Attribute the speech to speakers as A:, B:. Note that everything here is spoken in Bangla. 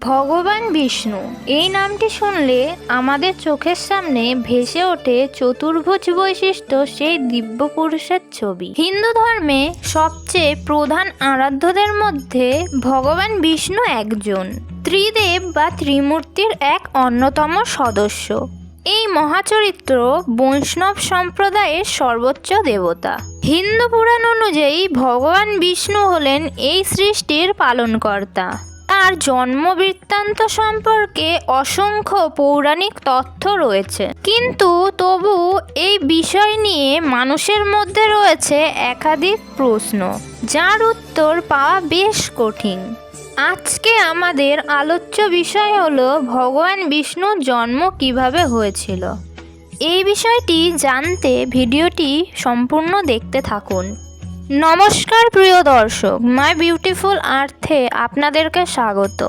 A: ভগবান বিষ্ণু এই নামটি শুনলে আমাদের চোখের সামনে ভেসে ওঠে চতুর্ভুজ বৈশিষ্ট্য সেই দিব্য পুরুষের ছবি। হিন্দু ধর্মে সবচেয়ে প্রধান আরাধ্যদের মধ্যে ভগবান বিষ্ণু একজন, ত্রিদেব বা ত্রিমূর্তির এক অন্যতম সদস্য। এই মহাচরিত্র বৈষ্ণব সম্প্রদায়ের সর্বোচ্চ দেবতা। হিন্দু পুরাণ অনুযায়ী ভগবান বিষ্ণু হলেন এই সৃষ্টির পালনকর্তা। তার জন্ম বৃত্তান্ত সম্পর্কে অসংখ্য পৌরাণিক তথ্য রয়েছে, কিন্তু তবু এই বিষয় নিয়ে মানুষের মধ্যে রয়েছে একাধিক প্রশ্ন, যার উত্তর পাওয়া বেশ কঠিন। আজকে আমাদের আলোচ্য বিষয় হলো ভগবান বিষ্ণুর জন্ম কিভাবে হয়েছিল। এই বিষয়টি জানতে ভিডিওটি সম্পূর্ণ দেখতে থাকুন। নমস্কার প্রিয় দর্শক, মাই বিউটিফুল আর্থে আপনাদেরকে স্বাগত।